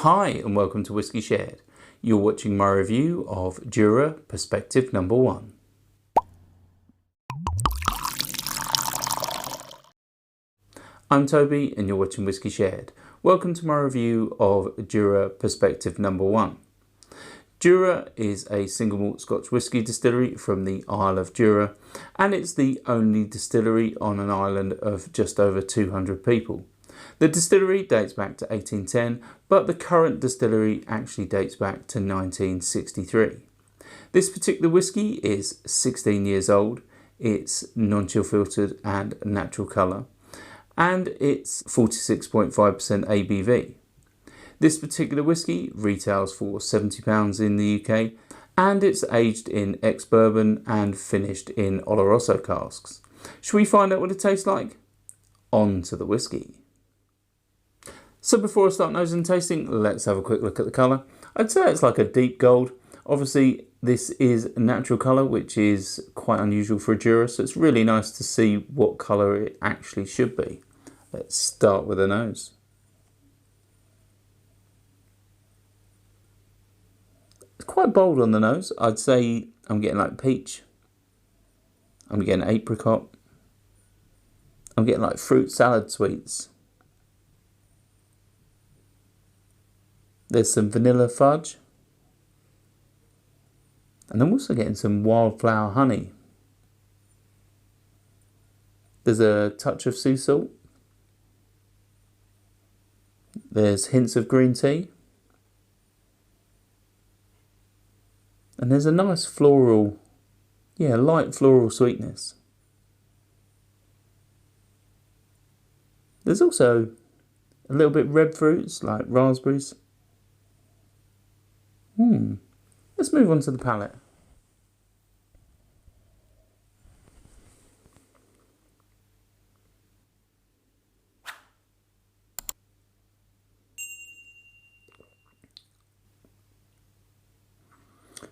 Hi and welcome to Whiskey Shared. You're watching my review of Jura Perspective No.01. I'm Toby and you're watching Whiskey Shared. Welcome to my review of Jura Perspective No.01. Jura is a single malt Scotch whisky distillery from the Isle of Jura, and it's the only distillery on an island of just over 200 people. The distillery dates back to 1810, but the current distillery actually dates back to 1963. This particular whisky is 16 years old, it's non-chill filtered and natural colour, and it's 46.5% ABV. This particular whisky retails for £70 in the UK, and it's aged in ex-bourbon and finished in Oloroso casks. Should we find out what it tastes like? On to the whisky. So before I start nosing and tasting, let's have a quick look at the colour. I'd say it's like a deep gold. Obviously this is natural colour, which is quite unusual for a Jura, so it's really nice to see what colour it actually should be. Let's start with the nose. It's quite bold on the nose. I'd say I'm getting like peach. I'm getting apricot. I'm getting like fruit salad sweets. There's some vanilla fudge. And I'm also getting some wildflower honey. There's a touch of sea salt. There's hints of green tea. And there's a nice floral, light floral sweetness. There's also a little bit red fruits like raspberries. Let's move on to the palate.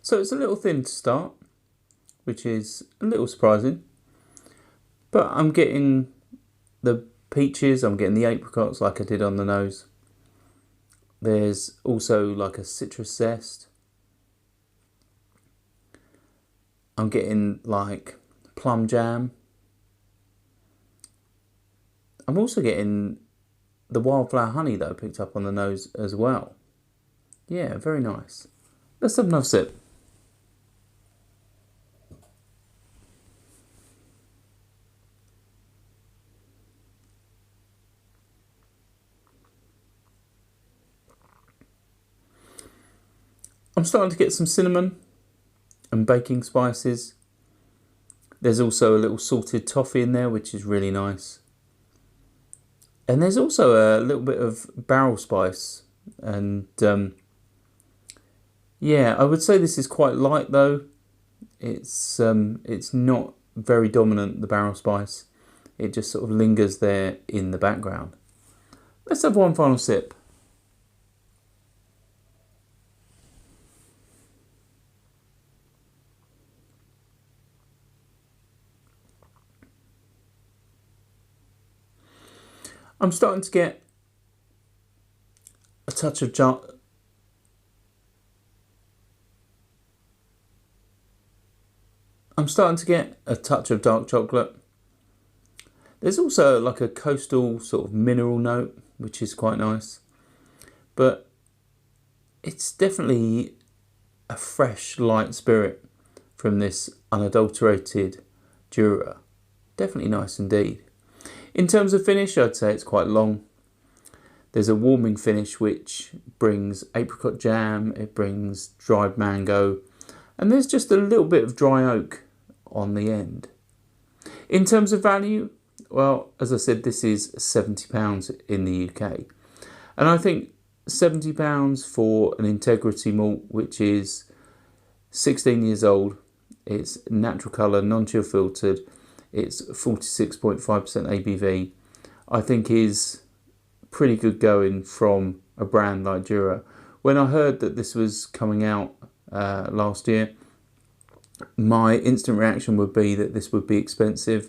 So it's a little thin to start, which is a little surprising. But I'm getting the peaches, I'm getting the apricots like I did on the nose. There's also like a citrus zest. I'm getting like plum jam. I'm also getting the wildflower honey that I picked up on the nose as well. Yeah, very nice. Let's have another sip. I'm starting to get some cinnamon and baking spices. There's also a little salted toffee in there, which is really nice. And there's also a little bit of barrel spice. And I would say this is quite light though. It's not very dominant, the barrel spice. It just sort of lingers there in the background. Let's have one final sip. I'm starting to get a touch of dark chocolate. There's also like a coastal sort of mineral note, which is quite nice. But it's definitely a fresh, light spirit from this unadulterated Jura. Definitely nice indeed. In terms of finish, I'd say it's quite long. There's a warming finish which brings apricot jam, it brings dried mango, and there's just a little bit of dry oak on the end. In terms of value, well, as I said, this is £70 in the UK. And I think £70 for an integrity malt, which is 16 years old, it's natural colour, non-chill filtered, it's 46.5% ABV, I think is pretty good going from a brand like Jura. When I heard that this was coming out last year, my instant reaction would be that this would be expensive,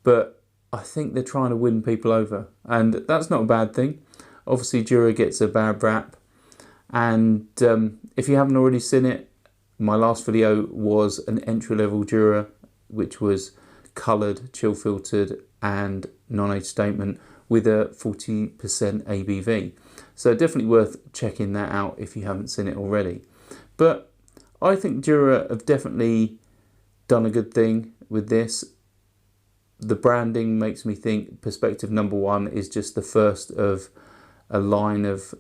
but I think they're trying to win people over, and that's not a bad thing. Obviously Jura gets a bad rap, and if you haven't already seen it, my last video was an entry-level Jura, which was coloured, chill filtered and non-age statement with a 40% ABV. So definitely worth checking that out if you haven't seen it already. But I think Jura have definitely done a good thing with this. The branding makes me think Perspective No.01 is just the first of a line of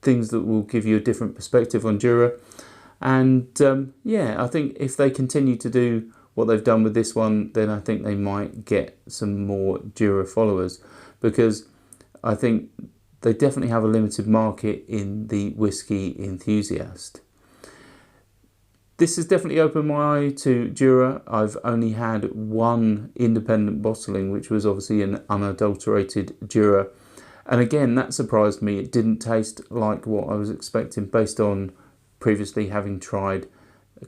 things that will give you a different perspective on Jura. And yeah, I think if they continue to do what they've done with this one, then I think they might get some more Jura followers, because I think they definitely have a limited market in the whiskey enthusiast. This has definitely opened my eye to Jura. I've only had one independent bottling, which was obviously an unadulterated Jura. And again, that surprised me. It didn't taste like what I was expecting based on previously having tried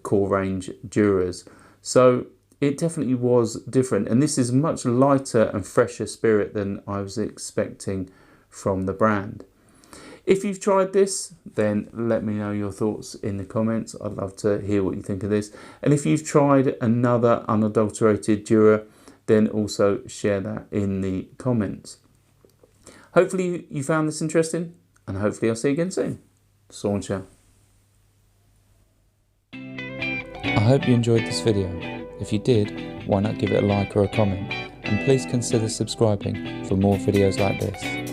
core range Juras. So it definitely was different. And this is much lighter and fresher spirit than I was expecting from the brand. If you've tried this, then let me know your thoughts in the comments. I'd love to hear what you think of this. And if you've tried another unadulterated Jura, then also share that in the comments. Hopefully you found this interesting, and hopefully I'll see you again soon. Sauncha. I hope you enjoyed this video. If you did, why not give it a like or a comment? And please consider subscribing for more videos like this.